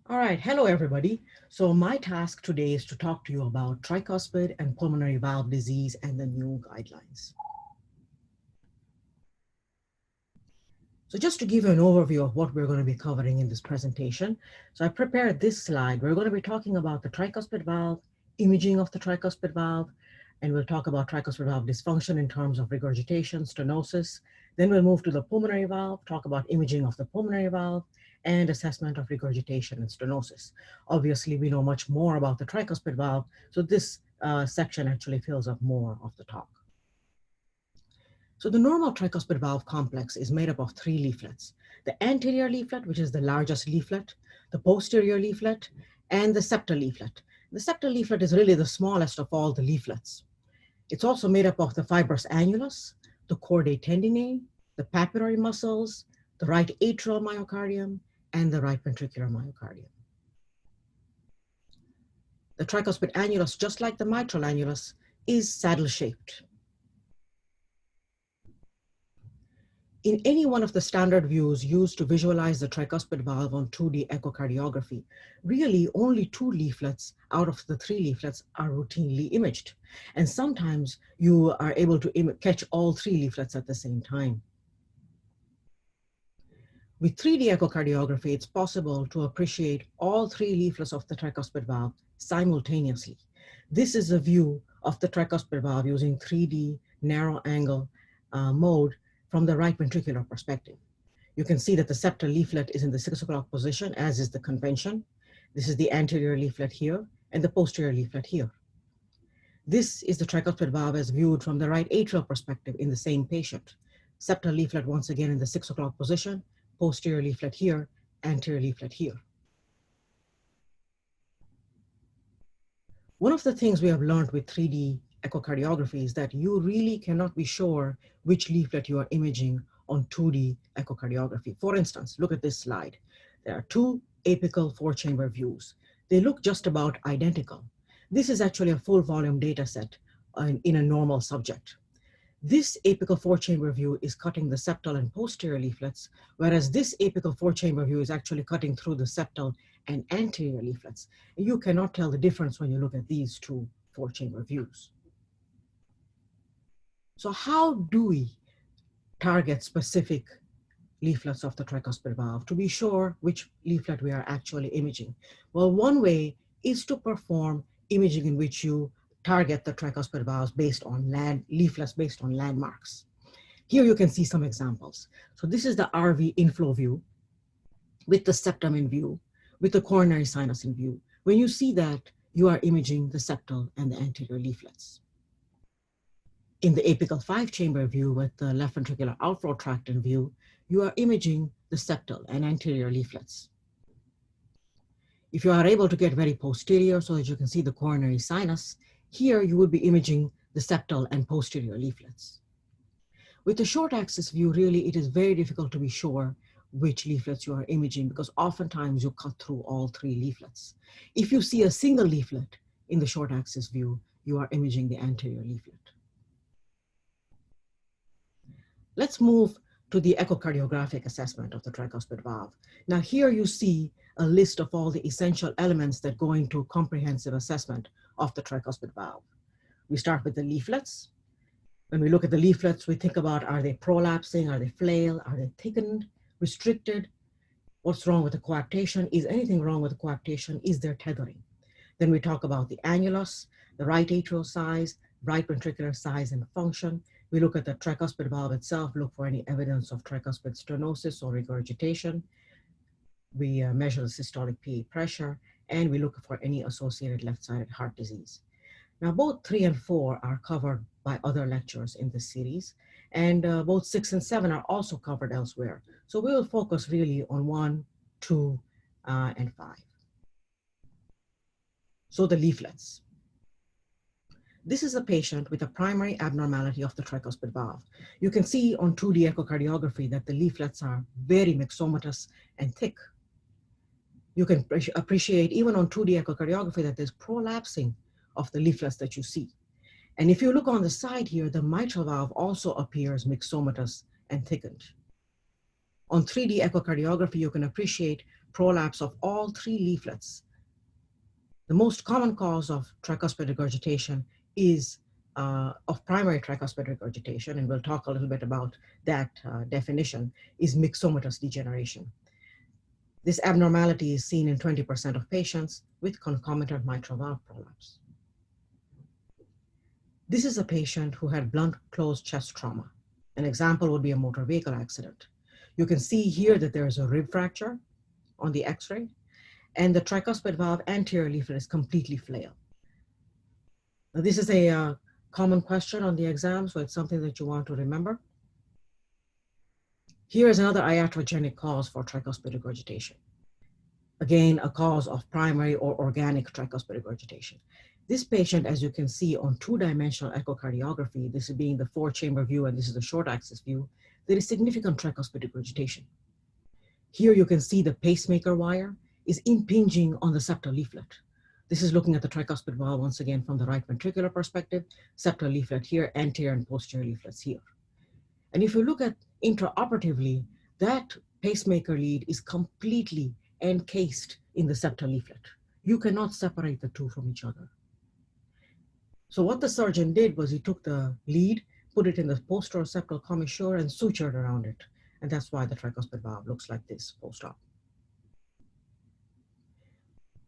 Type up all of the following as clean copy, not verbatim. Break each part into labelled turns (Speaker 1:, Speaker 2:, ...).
Speaker 1: All right, hello everybody. So my task today is to talk to you about tricuspid and pulmonary valve disease and the new guidelines. So just to give you an overview of what we're going to be covering in this presentation. So I prepared this slide. We're going to be talking about the tricuspid valve, imaging of the tricuspid valve, and we'll talk about tricuspid valve dysfunction in terms of regurgitation, stenosis. Then we'll move to the pulmonary valve, talk about imaging of the pulmonary valve, and assessment of regurgitation and stenosis. Obviously, we know much more about the tricuspid valve, so this section actually fills up more of the talk. So the normal tricuspid valve complex is made up of three leaflets: the anterior leaflet, which is the largest leaflet, the posterior leaflet, and the septal leaflet. The septal leaflet is really the smallest of all the leaflets. It's also made up of the fibrous annulus, the chordae tendineae, the papillary muscles, the right atrial myocardium, and the right ventricular myocardium. The tricuspid annulus, just like the mitral annulus, is saddle-shaped. In any one of the standard views used to visualize the tricuspid valve on 2D echocardiography, really only two leaflets out of the three leaflets are routinely imaged. And sometimes you are able to catch all three leaflets at the same time. With 3D echocardiography, it's possible to appreciate all three leaflets of the tricuspid valve simultaneously. This is a view of the tricuspid valve using 3D narrow angle mode from the right ventricular perspective. You can see that the septal leaflet is in the 6 o'clock position, as is the convention. This is the anterior leaflet here and the posterior leaflet here. This is the tricuspid valve as viewed from the right atrial perspective in the same patient. Septal leaflet once again in the 6 o'clock position, posterior leaflet here, anterior leaflet here. One of the things we have learned with 3D echocardiography is that you really cannot be sure which leaflet you are imaging on 2D echocardiography. For instance, look at this slide. There are two apical four-chamber views. They look just about identical. This is actually a full volume data set in a normal subject. This apical four-chamber view is cutting the septal and posterior leaflets, whereas this apical four-chamber view is actually cutting through the septal and anterior leaflets. And you cannot tell the difference when you look at these two four-chamber views. So how do we target specific leaflets of the tricuspid valve to be sure which leaflet we are actually imaging? Well, one way is to perform imaging in which you target the tricuspid valves based on leaflets based on landmarks. Here you can see some examples. So this is the RV inflow view with the septum in view, with the coronary sinus in view. When you see that, you are imaging the septal and the anterior leaflets. In the apical five-chamber view with the left ventricular outflow tract in view, you are imaging the septal and anterior leaflets. If you are able to get very posterior so that you can see the coronary sinus, here you will be imaging the septal and posterior leaflets. With the short axis view, really, it is very difficult to be sure which leaflets you are imaging because oftentimes you cut through all three leaflets. If you see a single leaflet in the short axis view, you are imaging the anterior leaflet. Let's move to the echocardiographic assessment of the tricuspid valve. Now here you see a list of all the essential elements that go into comprehensive assessment of the tricuspid valve. We start with the leaflets. When we look at the leaflets, we think about, are they prolapsing, are they flail, are they thickened, restricted? What's wrong with the coaptation? Is anything wrong with the coaptation? Is there tethering? Then we talk about the annulus, the right atrial size, right ventricular size and function. We look at the tricuspid valve itself, look for any evidence of tricuspid stenosis or regurgitation. We measure the systolic PA pressure, and we look for any associated left-sided heart disease. Now, both 3 and 4 are covered by other lectures in this series, and both 6 and 7 are also covered elsewhere. So we will focus really on 1, 2, and 5. So the leaflets. This is a patient with a primary abnormality of the tricuspid valve. You can see on 2D echocardiography that the leaflets are very myxomatous and thick. You can appreciate even on 2D echocardiography that there's prolapsing of the leaflets that you see. And if you look on the side here, the mitral valve also appears myxomatous and thickened. On 3D echocardiography, you can appreciate prolapse of all three leaflets. The most common cause of tricuspid regurgitation is of primary tricuspid regurgitation, and we'll talk a little bit about that definition, is myxomatous degeneration. This abnormality is seen in 20% of patients with concomitant mitral valve prolapse. This is a patient who had blunt closed chest trauma. An example would be a motor vehicle accident. You can see here that there is a rib fracture on the X-ray, and the tricuspid valve anterior leaflet is completely flail. Now, this is a common question on the exam, so it's something that you want to remember. Here is another iatrogenic cause for tricuspid regurgitation. Again, a cause of primary or organic tricuspid regurgitation. This patient, as you can see on two-dimensional echocardiography, this is being the four-chamber view and this is the short axis view, there is significant tricuspid regurgitation. Here you can see the pacemaker wire is impinging on the septal leaflet. This is looking at the tricuspid valve once again from the right ventricular perspective, septal leaflet here, anterior and posterior leaflets here. And if you look at intraoperatively, that pacemaker lead is completely encased in the septal leaflet. You cannot separate the two from each other. So what the surgeon did was he took the lead, put it in the posteroseptal commissure and sutured around it. And that's why the tricuspid valve looks like this post-op.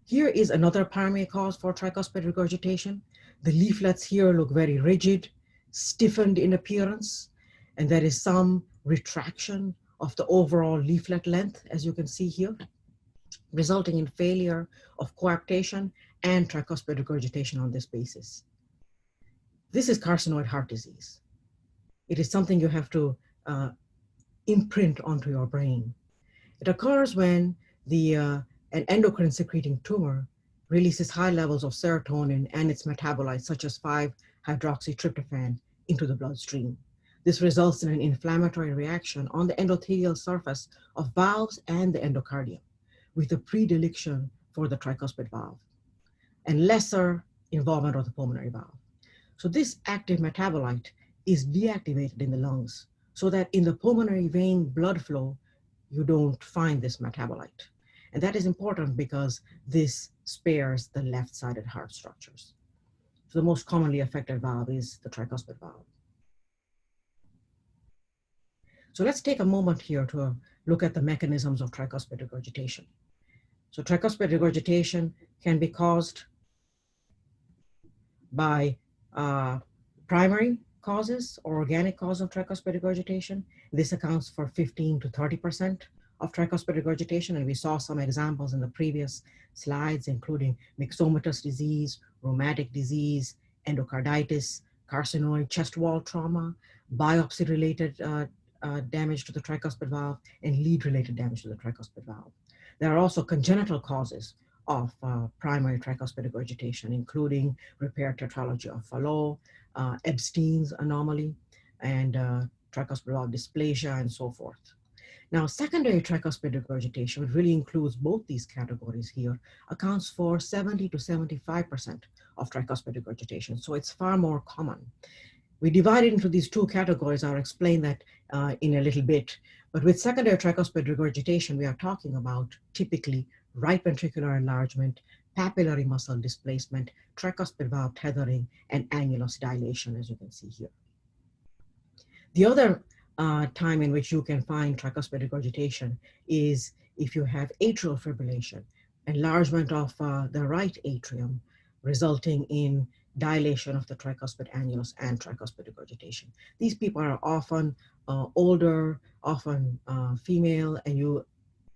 Speaker 1: Here is another primary cause for tricuspid regurgitation. The leaflets here look very rigid, stiffened in appearance, and there is some retraction of the overall leaflet length, as you can see here, resulting in failure of coaptation and tricuspid regurgitation on this basis. This is carcinoid heart disease. It is something you have to imprint onto your brain. It occurs when an endocrine secreting tumor releases high levels of serotonin and its metabolites, such as 5-hydroxytryptophan, into the bloodstream. This results in an inflammatory reaction on the endothelial surface of valves and the endocardium, with a predilection for the tricuspid valve and lesser involvement of the pulmonary valve. So this active metabolite is deactivated in the lungs so that in the pulmonary vein blood flow, you don't find this metabolite. And that is important because this spares the left-sided heart structures. So the most commonly affected valve is the tricuspid valve. So let's take a moment here to look at the mechanisms of tricuspid regurgitation. So tricuspid regurgitation can be caused by primary causes or organic cause of tricuspid regurgitation. This accounts for 15 to 30% of tricuspid regurgitation, and we saw some examples in the previous slides, including myxomatous disease, rheumatic disease, endocarditis, carcinoid chest wall trauma, biopsy-related damage to the tricuspid valve, and lead-related damage to the tricuspid valve. There are also congenital causes of primary tricuspid regurgitation, including repaired tetralogy of Fallot, Ebstein's anomaly, and tricuspid valve dysplasia, and so forth. Now, secondary tricuspid regurgitation, which really includes both these categories here, accounts for 70 to 75% of tricuspid regurgitation, so it's far more common. We divide it into these two categories. I'll explain that in a little bit. But with secondary tricuspid regurgitation, we are talking about typically right ventricular enlargement, papillary muscle displacement, tricuspid valve tethering, and annulus dilation, as you can see here. The other time in which you can find tricuspid regurgitation is if you have atrial fibrillation, enlargement of the right atrium, resulting in dilation of the tricuspid annulus and tricuspid regurgitation. These people are often older, often female, and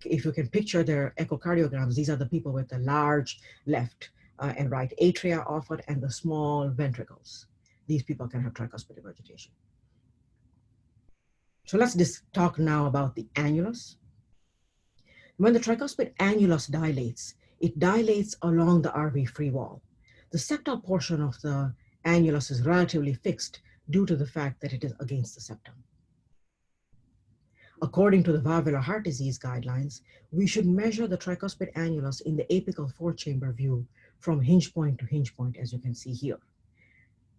Speaker 1: if you can picture their echocardiograms, these are the people with the large left and right atria often and the small ventricles. These people can have tricuspid regurgitation. So let's just talk now about the annulus. When the tricuspid annulus dilates, it dilates along the RV free wall. The septal portion of the annulus is relatively fixed due to the fact that it is against the septum. According to the valvular heart disease guidelines, we should measure the tricuspid annulus in the apical four-chamber view from hinge point to hinge point, as you can see here.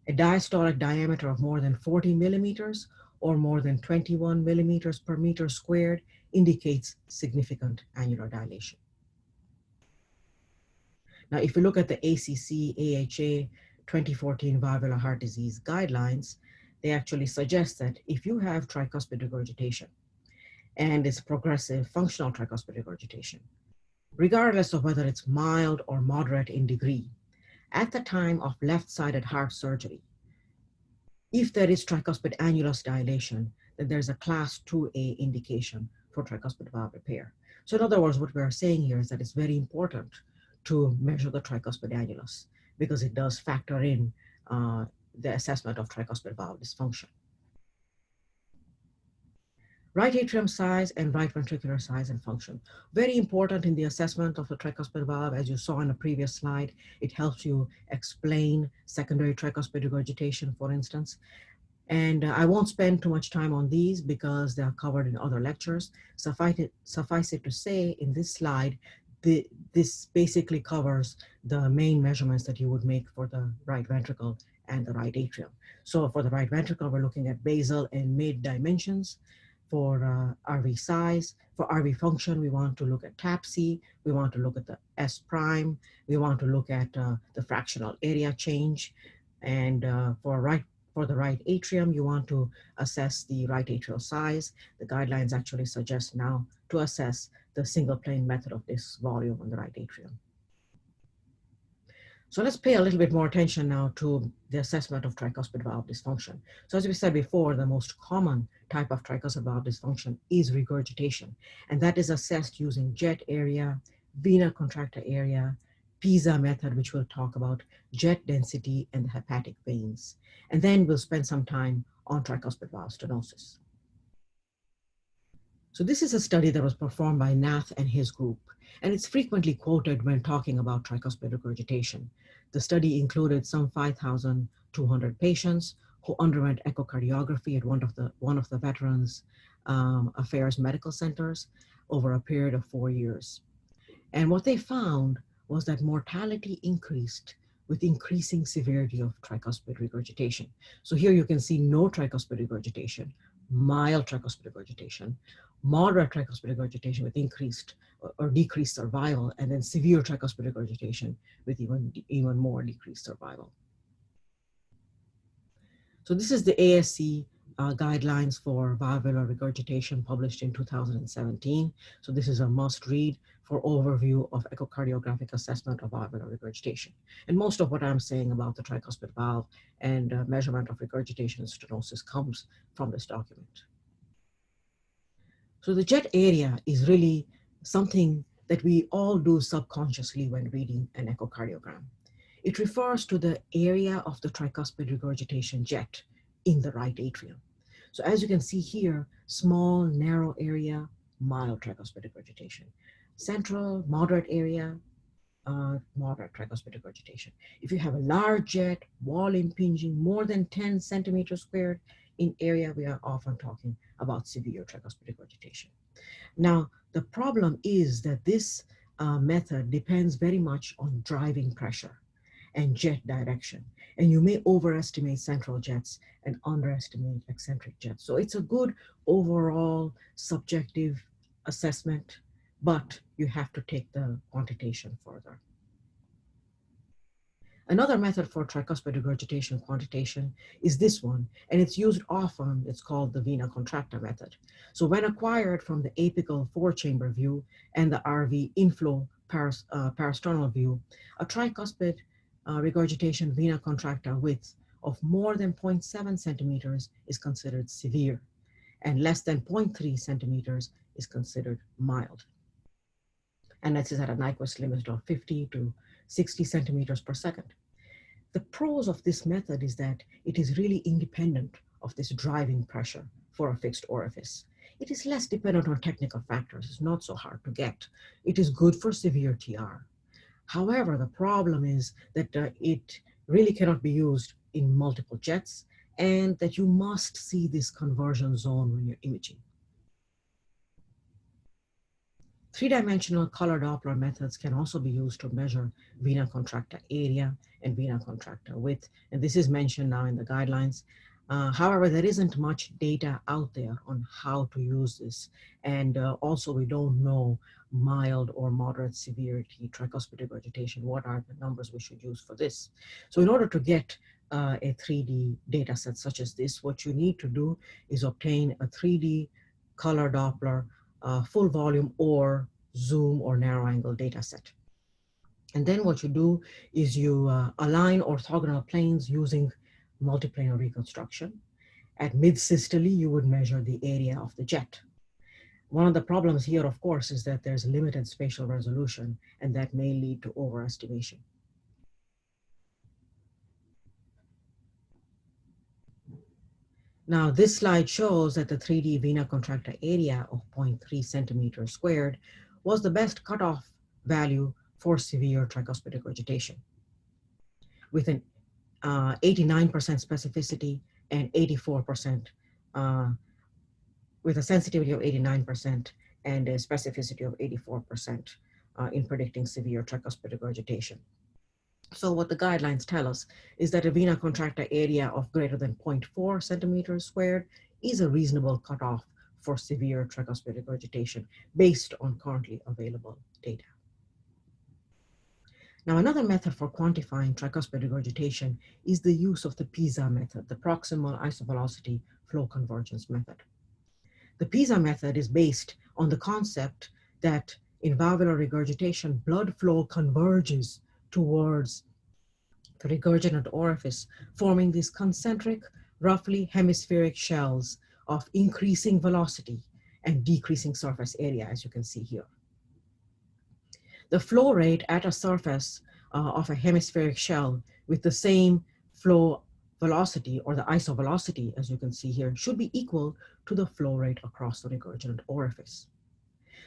Speaker 1: A diastolic diameter of more than 40 millimeters or more than 21 millimeters per meter squared indicates significant annular dilation. Now, if you look at the ACC AHA 2014 valvular heart disease guidelines, they actually suggest that if you have tricuspid regurgitation and it's progressive functional tricuspid regurgitation, regardless of whether it's mild or moderate in degree, at the time of left-sided heart surgery, if there is tricuspid annulus dilation, then there's a class 2A indication for tricuspid valve repair. So in other words, what we're saying here is that it's very important to measure the tricuspid annulus because it does factor in the assessment of tricuspid valve dysfunction. Right atrium size and right ventricular size and function. Very important in the assessment of the tricuspid valve. As you saw in the previous slide, it helps you explain secondary tricuspid regurgitation, for instance. And I won't spend too much time on these because they are covered in other lectures. Suffice it to say, in this slide, this basically covers the main measurements that you would make for the right ventricle and the right atrium. So for the right ventricle, we're looking at basal and mid dimensions. For RV size, for RV function, we want to look at TAPC, we want to look at the S prime, we want to look at the fractional area change, and for the right atrium, you want to assess the right atrial size. The guidelines actually suggest now to assess the single plane method of this volume on the right atrium. So let's pay a little bit more attention now to the assessment of tricuspid valve dysfunction. So as we said before, the most common type of tricuspid valve dysfunction is regurgitation, and that is assessed using jet area, vena contracta area, PISA method, which we'll talk about, jet density, and the hepatic veins. And then we'll spend some time on tricuspid valve stenosis. So this is a study that was performed by Nath and his group, and it's frequently quoted when talking about tricuspid regurgitation. The study included some 5,200 patients who underwent echocardiography at one of the Veterans Affairs medical centers over a period of 4 years. And what they found was that mortality increased with increasing severity of tricuspid regurgitation. So here you can see no tricuspid regurgitation, mild tricuspid regurgitation, moderate tricuspid regurgitation with increased or decreased survival, and then severe tricuspid regurgitation with even more decreased survival. So this is the ASE guidelines for valvular regurgitation published in 2017. So this is a must read for overview of echocardiographic assessment of valvular regurgitation. And most of what I'm saying about the tricuspid valve and measurement of regurgitation and stenosis comes from this document. So the jet area is really something that we all do subconsciously when reading an echocardiogram. It refers to the area of the tricuspid regurgitation jet in the right atrium. So as you can see here, small, narrow area, mild tricuspid regurgitation. Central, moderate area, moderate tricuspid regurgitation. If you have a large jet, wall impinging, more than 10 centimeters squared in area, we are often talking about severe tricuspid regurgitation. Now, the problem is that this method depends very much on driving pressure and jet direction. And you may overestimate central jets and underestimate eccentric jets. So it's a good overall subjective assessment, but you have to take the quantitation further. Another method for tricuspid regurgitation quantitation is this one, and it's used often. It's called the vena contracta method. So when acquired from the apical four-chamber view and the RV inflow parasternal view, a tricuspid regurgitation vena contracta width of more than 0.7 centimeters is considered severe, and less than 0.3 centimeters is considered mild. And that is at a Nyquist limit of 50 to 60 centimeters per second. The pros of this method is that it is really independent of this driving pressure for a fixed orifice. It is less dependent on technical factors. It's not so hard to get. It is good for severe TR. However, the problem is that it really cannot be used in multiple jets, and that you must see this conversion zone when you're imaging. Three-dimensional color Doppler methods can also be used to measure vena contracta area and vena contracta width. And this is mentioned now in the guidelines. However, there isn't much data out there on how to use this. And also, we don't know mild or moderate severity tricuspid regurgitation. What are the numbers we should use for this? So in order to get a 3D data set such as this, what you need to do is obtain a 3D color Doppler, full volume or zoom or narrow angle data set. And then what you do is you align orthogonal planes using multiplanar reconstruction. At mid-systole, you would measure the area of the jet. One of the problems here, of course, is that there's limited spatial resolution, and that may lead to overestimation. Now, this slide shows that the 3D vena contracta area of 0.3 centimeters squared was the best cutoff value for severe tricuspid regurgitation, with an 89% specificity and 84%, with a sensitivity of 89% and a specificity of 84% in predicting severe tricuspid regurgitation. So what the guidelines tell us is that a vena contracta area of greater than 0.4 centimeters squared is a reasonable cutoff for severe tricuspid regurgitation based on currently available data. Now, another method for quantifying tricuspid regurgitation is the use of the PISA method, the proximal isovelocity flow convergence method. The PISA method is based on the concept that in valvular regurgitation, blood flow converges towards the regurgitant orifice, forming these concentric, roughly hemispheric shells of increasing velocity and decreasing surface area, as you can see here. The flow rate at a surface of a hemispheric shell with the same flow velocity, or the isovelocity, as you can see here, should be equal to the flow rate across the regurgitant orifice.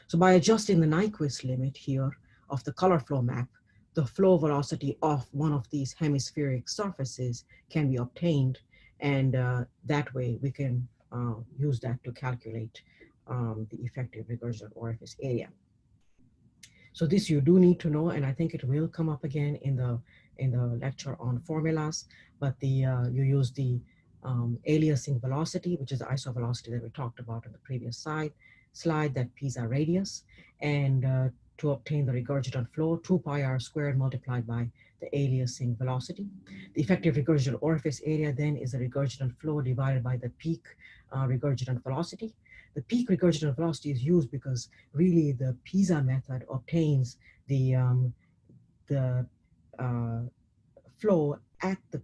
Speaker 1: So by adjusting the Nyquist limit here of the color flow map, the flow velocity of one of these hemispheric surfaces can be obtained, and that way we can use that to calculate the effective regurgitant orifice area. So this you do need to know, and I think it will come up again in the lecture on formulas, but you use the aliasing velocity, which is the isovelocity that we talked about in the previous slide, that PISA radius, and to obtain the regurgitant flow, 2 pi r squared multiplied by the aliasing velocity. The effective regurgitant orifice area then is the regurgitant flow divided by the peak regurgitant velocity. The peak regurgitant velocity is used because really the PISA method obtains the flow at the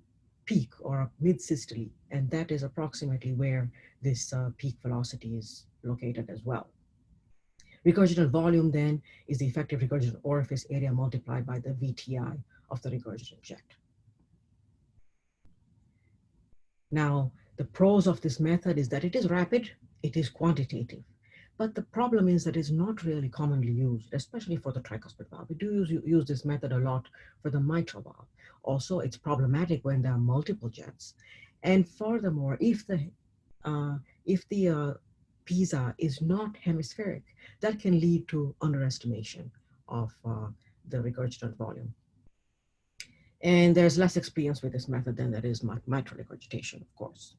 Speaker 1: peak or mid-systole, and that is approximately where this peak velocity is located as well. Regurgitant volume then is the effective regurgitant orifice area multiplied by the VTI of the regurgitant jet. Now, the pros of this method is that it is rapid, it is quantitative, but the problem is that it's not really commonly used, especially for the tricuspid valve. We do use this method a lot for the mitral valve. Also, it's problematic when there are multiple jets. And furthermore, if the PISA is not hemispheric, that can lead to underestimation of the regurgitant volume. And there's less experience with this method than there is mitral regurgitation, of course.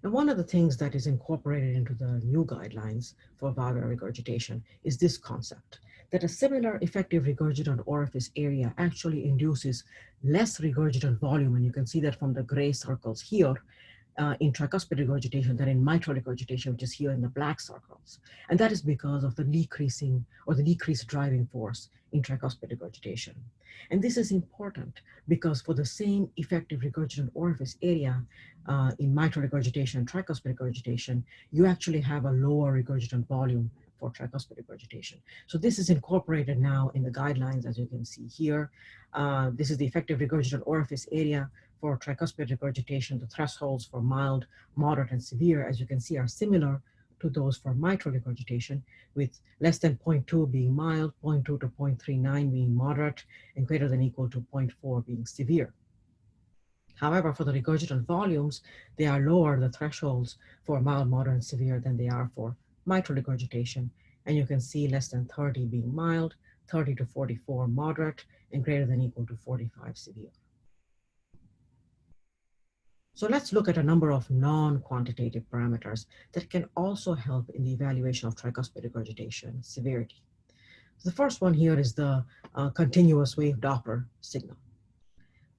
Speaker 1: Now, one of the things that is incorporated into the new guidelines for valvular regurgitation is this concept, that a similar effective regurgitant orifice area actually induces less regurgitant volume, and you can see that from the gray circles here, in tricuspid regurgitation than in mitral regurgitation, which is here in the black circles. And that is because of the decreasing or the decreased driving force in tricuspid regurgitation. And this is important because for the same effective regurgitant orifice area in mitral regurgitation and tricuspid regurgitation, you actually have a lower regurgitant volume for tricuspid regurgitation. So this is incorporated now in the guidelines, as you can see here. This is the effective regurgitant orifice area for tricuspid regurgitation. The thresholds for mild, moderate, and severe, as you can see, are similar to those for mitral regurgitation, with less than 0.2 being mild, 0.2 to 0.39 being moderate, and greater than equal to 0.4 being severe. However, for the regurgitant volumes, they are lower, the thresholds for mild, moderate, and severe than they are for mitral regurgitation. And you can see less than 30 being mild, 30 to 44 moderate, and greater than equal to 45 severe. So let's look at a number of non-quantitative parameters that can also help in the evaluation of tricuspid regurgitation severity. The first one here is the continuous wave Doppler signal.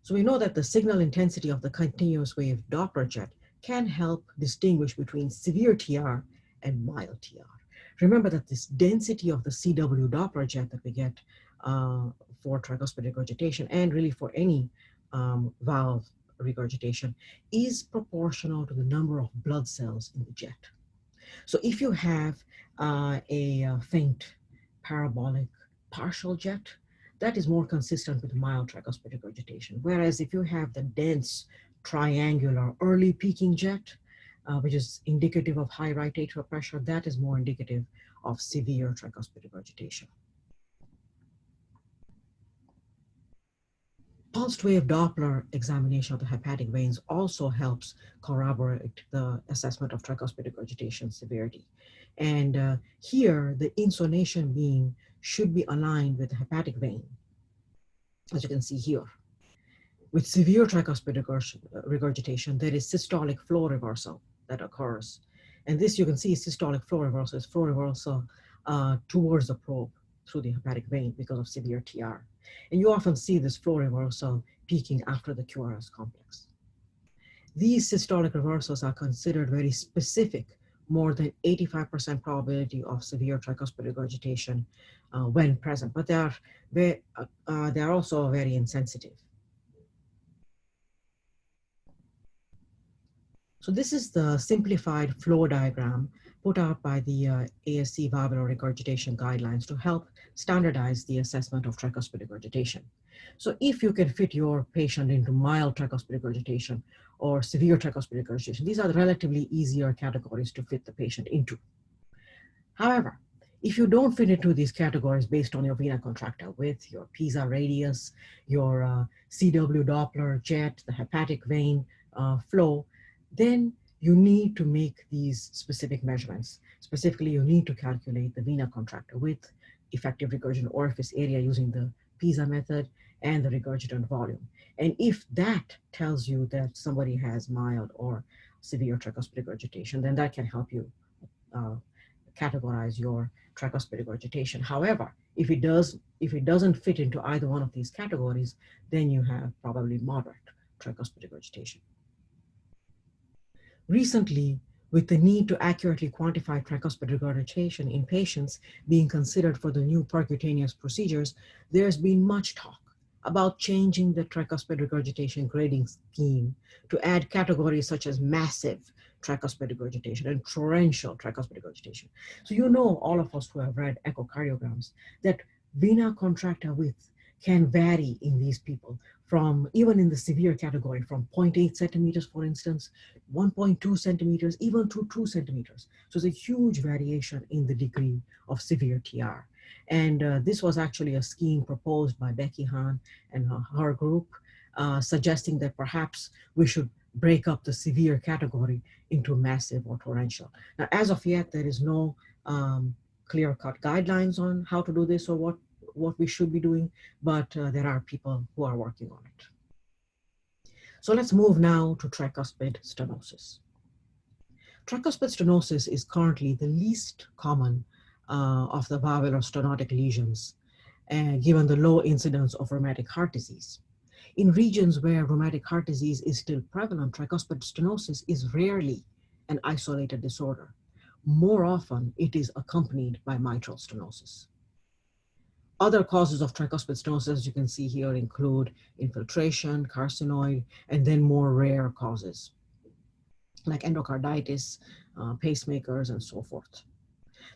Speaker 1: So we know that the signal intensity of the continuous wave Doppler jet can help distinguish between severe TR and mild TR. Remember that this density of the CW Doppler jet that we get for tricuspid regurgitation, and really for any valve regurgitation, is proportional to the number of blood cells in the jet. So if you have a faint parabolic partial jet, that is more consistent with mild tricuspid regurgitation. Whereas if you have the dense triangular early peaking jet, which is indicative of high right atrial pressure, that is more indicative of severe tricuspid regurgitation. Pulsed wave Doppler examination of the hepatic veins also helps corroborate the assessment of tricuspid regurgitation severity. And here, the insonation beam should be aligned with the hepatic vein, as you can see here. With severe tricuspid regurgitation, there is systolic flow reversal that occurs. And this, you can see, systolic flow reversal is flow reversal towards the probe through the hepatic vein because of severe TR. And you often see this flow reversal peaking after the QRS complex. These systolic reversals are considered very specific, more than 85% probability of severe tricuspid regurgitation when present, but they are also very insensitive. So this is the simplified flow diagram put out by the ASE valvular regurgitation guidelines to help standardize the assessment of tricuspid regurgitation. So if you can fit your patient into mild tricuspid regurgitation or severe tricuspid regurgitation, these are the relatively easier categories to fit the patient into. However, if you don't fit into these categories based on your vena contracta width, your Pisa radius, your CW Doppler jet, the hepatic vein flow, then you need to make these specific measurements. Specifically, you need to calculate the vena contracta width, effective regurgitant orifice area using the Pisa method, and the regurgitant volume. And if that tells you that somebody has mild or severe tricuspid regurgitation, then that can help you categorize your tricuspid regurgitation. However, if it doesn't fit into either one of these categories, then you have probably moderate tricuspid regurgitation. Recently, with the need to accurately quantify tricuspid regurgitation in patients being considered for the new percutaneous procedures, there's been much talk about changing the tricuspid regurgitation grading scheme to add categories such as massive tricuspid regurgitation and torrential tricuspid regurgitation. So you know, all of us who have read echocardiograms, that vena contracta width can vary in these people from, even in the severe category, from 0.8 centimeters, for instance, 1.2 centimeters, even to 2 centimeters. So it's a huge variation in the degree of severe TR. And this was actually a scheme proposed by Becky Hahn and her group, suggesting that perhaps we should break up the severe category into massive or torrential. Now, as of yet, there is no clear-cut guidelines on how to do this or what we should be doing, but there are people who are working on it. So let's move now to tricuspid stenosis. Tricuspid stenosis is currently the least common of the valvular stenotic lesions, given the low incidence of rheumatic heart disease. In regions where rheumatic heart disease is still prevalent, tricuspid stenosis is rarely an isolated disorder. More often, it is accompanied by mitral stenosis. Other causes of tricuspid stenosis, as you can see here, include infiltration, carcinoid, and then more rare causes like endocarditis, pacemakers, and so forth.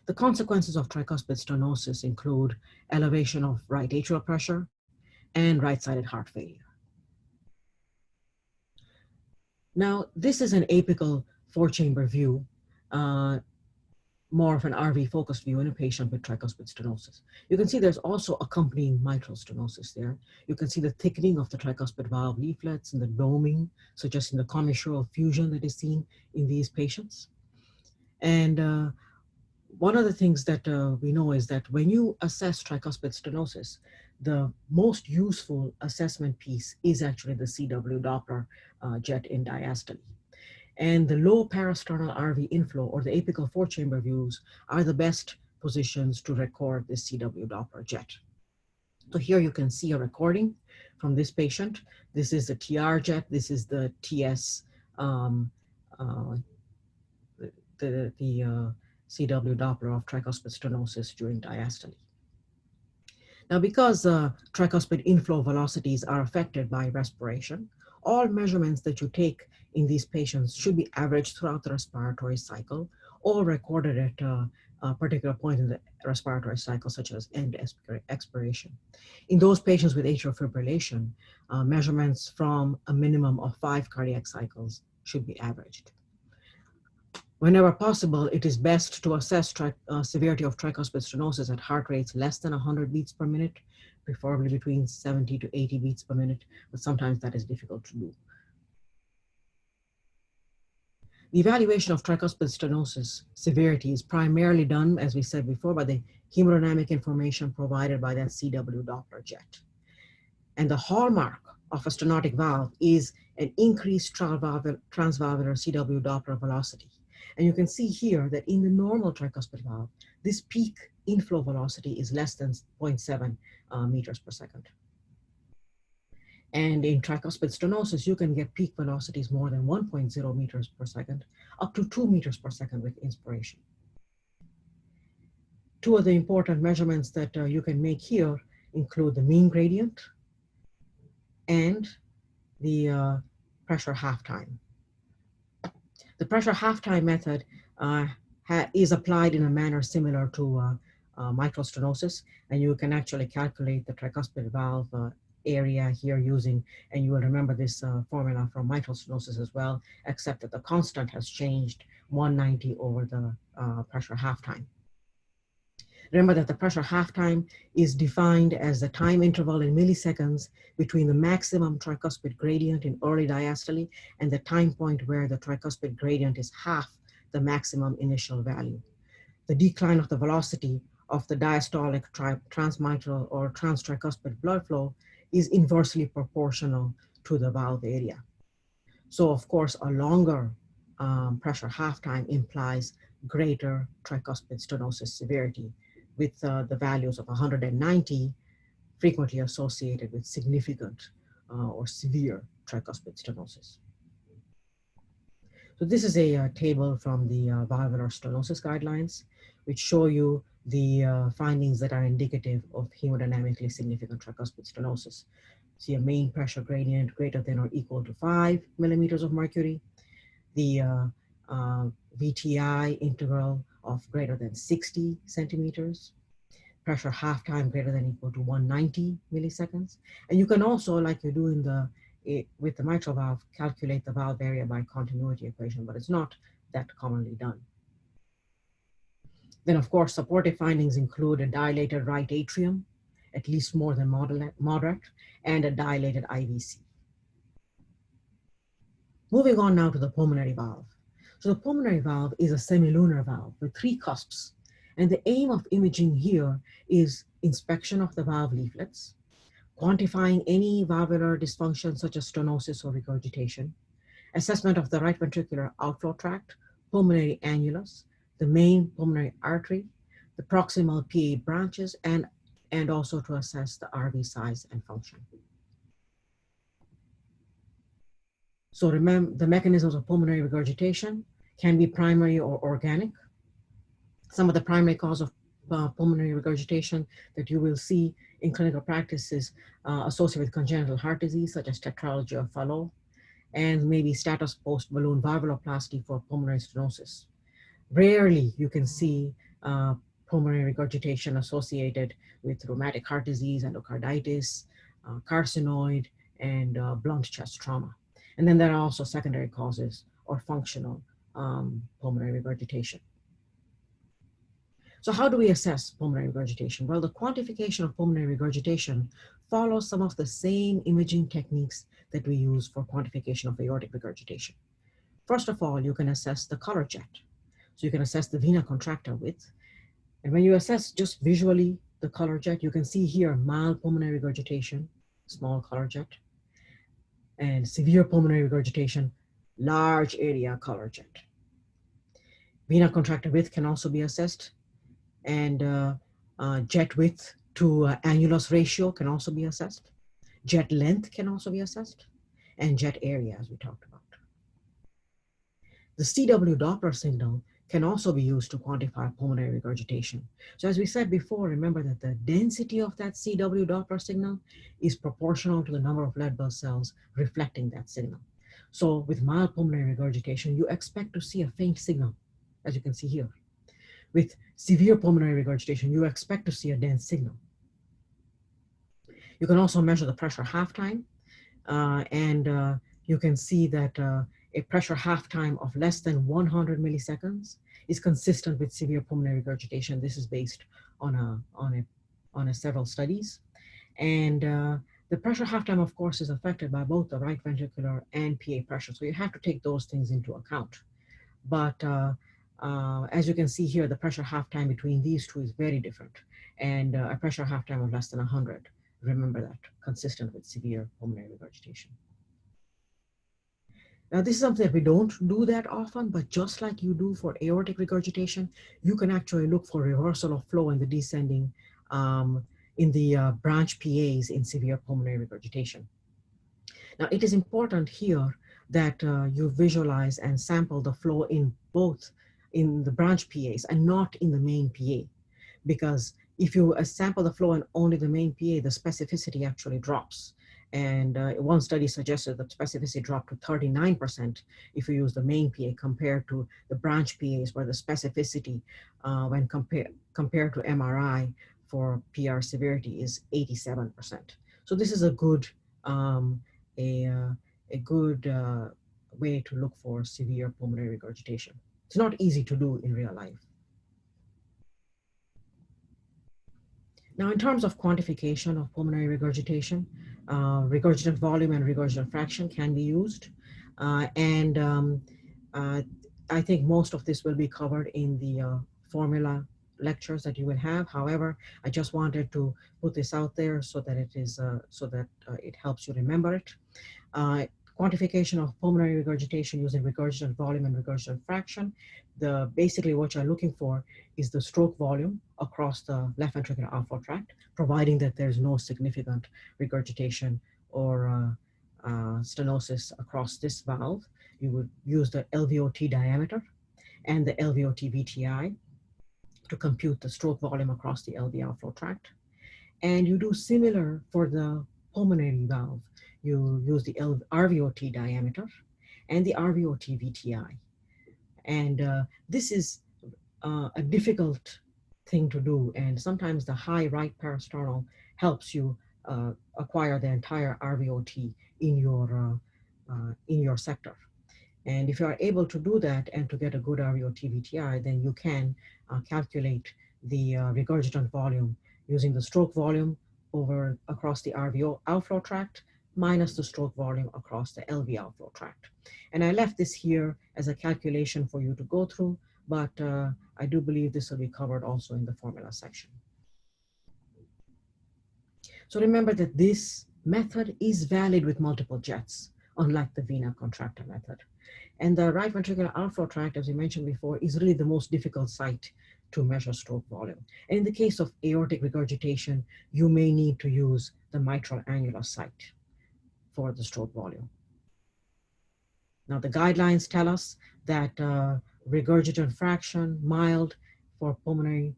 Speaker 1: The consequences of tricuspid stenosis include elevation of right atrial pressure and right-sided heart failure. Now, this is an apical four-chamber view, more of an RV focused view in a patient with tricuspid stenosis. You can see there's also accompanying mitral stenosis there. You can see the thickening of the tricuspid valve leaflets and the doming, suggesting the commissural fusion that is seen in these patients. And One of the things that we know is that when you assess tricuspid stenosis, the most useful assessment piece is actually the CW Doppler jet in diastole. And the low parasternal RV inflow or the apical four-chamber views are the best positions to record this CW Doppler jet. So here you can see a recording from this patient. This is the TR jet. This is the TS, um, uh, the CW Doppler of tricuspid stenosis during diastole. Now, because tricuspid inflow velocities are affected by respiration, all measurements that you take in these patients should be averaged throughout the respiratory cycle or recorded at a particular point in the respiratory cycle, such as end expiration. In those patients with atrial fibrillation, measurements from a minimum of 5 cardiac cycles should be averaged. Whenever possible, it is best to assess severity of tricuspid stenosis at heart rates less than 100 beats per minute, preferably between 70 to 80 beats per minute, but sometimes that is difficult to do. The evaluation of tricuspid stenosis severity is primarily done, as we said before, by the hemodynamic information provided by that CW Doppler jet. And the hallmark of a stenotic valve is an increased transvalvular CW Doppler velocity. And you can see here that in the normal tricuspid valve, this peak inflow velocity is less than 0.7 meters per second. And in tricuspid stenosis, you can get peak velocities more than 1.0 meters per second, up to 2 meters per second with inspiration. Two of the important measurements that you can make here include the mean gradient and the pressure half time. The pressure half time method is applied in a manner similar to mitral stenosis, and you can actually calculate the tricuspid valve area here using, and you will remember this formula from mitral stenosis as well, except that the constant has changed 190 over the pressure half time. Remember that the pressure half time is defined as the time interval in milliseconds between the maximum tricuspid gradient in early diastole and the time point where the tricuspid gradient is half the maximum initial value. The decline of the velocity of the diastolic transmitral or transtricuspid blood flow is inversely proportional to the valve area. So of course, a longer pressure half time implies greater tricuspid stenosis severity, with the values of 190 frequently associated with significant or severe tricuspid stenosis. So this is a table from the valvular stenosis guidelines, which show you the findings that are indicative of hemodynamically significant tricuspid stenosis. See a mean pressure gradient greater than or equal to 5 millimeters of mercury, the VTI integral of greater than 60 centimeters, pressure half time greater than or equal to 190 milliseconds. And you can also, like you do with the mitral valve, calculate the valve area by continuity equation, but it's not that commonly done. Then, of course, supportive findings include a dilated right atrium, at least more than moderate, and a dilated IVC. Moving on now to the pulmonary valve. So the pulmonary valve is a semilunar valve with 3 cusps. And the aim of imaging here is inspection of the valve leaflets, quantifying any valvular dysfunction such as stenosis or regurgitation, assessment of the right ventricular outflow tract, pulmonary annulus, the main pulmonary artery, the proximal PA branches, and also to assess the RV size and function. So remember, the mechanisms of pulmonary regurgitation can be primary or organic. Some of the primary cause of pulmonary regurgitation that you will see in clinical practice is associated with congenital heart disease, such as tetralogy of Fallot, and maybe status post balloon valvuloplasty for pulmonary stenosis. Rarely you can see pulmonary regurgitation associated with rheumatic heart disease, endocarditis, carcinoid, and blunt chest trauma. And then there are also secondary causes or functional pulmonary regurgitation. So how do we assess pulmonary regurgitation? Well, the quantification of pulmonary regurgitation follows some of the same imaging techniques that we use for quantification of aortic regurgitation. First of all, you can assess the color jet. So you can assess the vena contracta width, And when you assess just visually the color jet, you can see here mild pulmonary regurgitation, small color jet, and severe pulmonary regurgitation, large area color jet. Vena contractor width can also be assessed, and jet width to annulus ratio can also be assessed. Jet length can also be assessed, and jet area, as we talked about. The CW Doppler signal can also be used to quantify pulmonary regurgitation. So as we said before, remember that the density of that CW Doppler signal is proportional to the number of red blood cells reflecting that signal. So with mild pulmonary regurgitation, you expect to see a faint signal, as you can see here. With severe pulmonary regurgitation, you expect to see a dense signal. You can also measure the pressure half time, and you can see that a pressure half time of less than 100 milliseconds is consistent with severe pulmonary regurgitation. This is based on several studies. And the pressure half time, of course, is affected by both the right ventricular and PA pressure. So you have to take those things into account. But as you can see here, the pressure half time between these two is very different. And a pressure half time of less than 100, remember that, consistent with severe pulmonary regurgitation. Now, this is something that we don't do that often, but just like you do for aortic regurgitation, you can actually look for reversal of flow in the descending, in the branch PAs in severe pulmonary regurgitation. Now, it is important here that you visualize and sample the flow in both in the branch PAs and not in the main PA, because if you sample the flow in only the main PA, the specificity actually drops. And one study suggested that specificity dropped to 39% if you use the main PA compared to the branch PAs, where the specificity when compared to MRI for PR severity is 87%. So this is a good um, a good way to look for severe pulmonary regurgitation. It's not easy to do in real life. Now, in terms of quantification of pulmonary regurgitation, regurgitant volume and regurgitant fraction can be used. And I think most of this will be covered in the formula lectures that you will have. However, I just wanted to put this out there so that it helps you remember it. Quantification of pulmonary regurgitation using regurgitant volume and regurgitant fraction. Basically what you're looking for is the stroke volume across the left ventricular outflow tract, providing that there's no significant regurgitation or stenosis across this valve. You would use the LVOT diameter and the LVOT VTI to compute the stroke volume across the LV outflow tract. And you do similar for the pulmonary valve. You use the RVOT diameter and the RVOT VTI. And this is a difficult thing to do. And sometimes the high right parasternal helps you acquire the entire RVOT in your sector. And if you are able to do that and to get a good RVOT VTI, then you can calculate the regurgitant volume using the stroke volume across the RVO outflow tract minus the stroke volume across the LV outflow tract. And I left this here as a calculation for you to go through, but I do believe this will be covered also in the formula section. So remember that this method is valid with multiple jets, unlike the vena contracta method. And the right ventricular outflow tract, as we mentioned before, is really the most difficult site to measure stroke volume. And in the case of aortic regurgitation, you may need to use the mitral annulus site for the stroke volume. Now, the guidelines tell us that regurgitant fraction, mild for pulmonary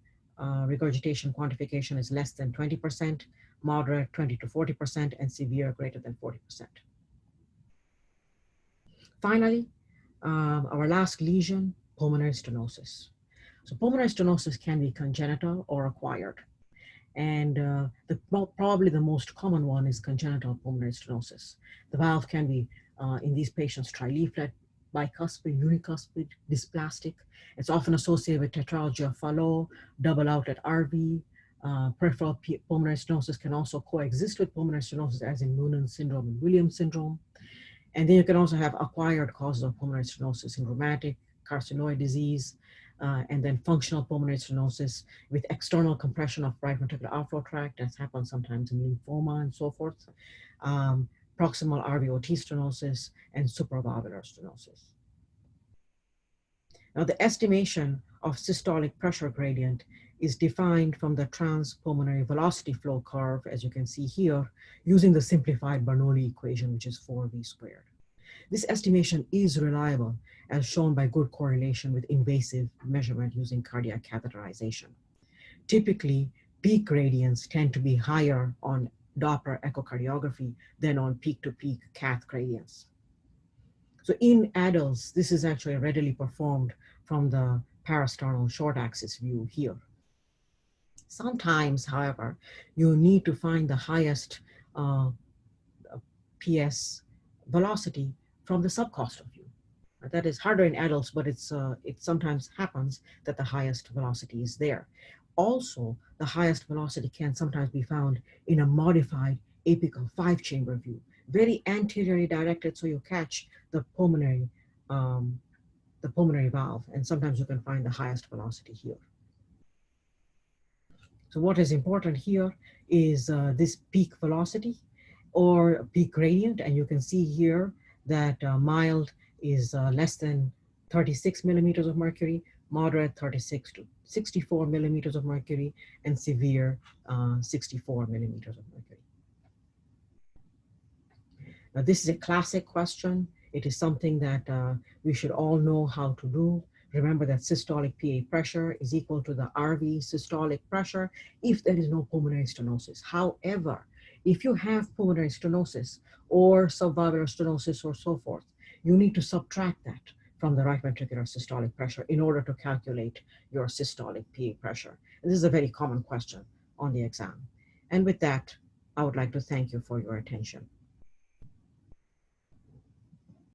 Speaker 1: regurgitation quantification is less than 20%, moderate 20 to 40%, and severe greater than 40%. Finally, our last lesion, pulmonary stenosis. So pulmonary stenosis can be congenital or acquired. And probably the most common one is congenital pulmonary stenosis. The valve can be, in these patients, trileaflet, bicuspid, unicuspid, dysplastic. It's often associated with tetralogy of Fallot, double outlet RV. Peripheral pulmonary stenosis can also coexist with pulmonary stenosis, as in Noonan syndrome and Williams syndrome. And then you can also have acquired causes of pulmonary stenosis in rheumatic, carcinoid disease, and then functional pulmonary stenosis with external compression of right ventricular outflow tract. That's happened sometimes in lymphoma and so forth. Um, Proximal RVOT stenosis and supravalvular stenosis. Now, the estimation of systolic pressure gradient is defined from the transpulmonary velocity flow curve, as you can see here, using the simplified Bernoulli equation, which is 4V squared. This estimation is reliable, as shown by good correlation with invasive measurement using cardiac catheterization. Typically, peak gradients tend to be higher on Doppler echocardiography than on peak-to-peak cath gradients. So in adults, this is actually readily performed from the parasternal short axis view here. Sometimes, however, you need to find the highest PS velocity from the subcostal view. That is harder in adults, but it sometimes happens that the highest velocity is there. Also, the highest velocity can sometimes be found in a modified apical 5-chamber view, very anteriorly directed, so you catch um, the pulmonary valve, and sometimes you can find the highest velocity here. So what is important here is this peak velocity or peak gradient, and you can see here that mild is less than 36 millimeters of mercury, moderate 36 to 64 millimeters of mercury, and severe 64 millimeters of mercury. Now, this is a classic question. It is something that we should all know how to do. Remember that systolic PA pressure is equal to the RV systolic pressure if there is no pulmonary stenosis. However, if you have pulmonary stenosis or subvalvular stenosis or so forth, you need to subtract that from the right ventricular systolic pressure in order to calculate your systolic PA pressure. And this is a very common question on the exam. And with that, I would like to thank you for your attention.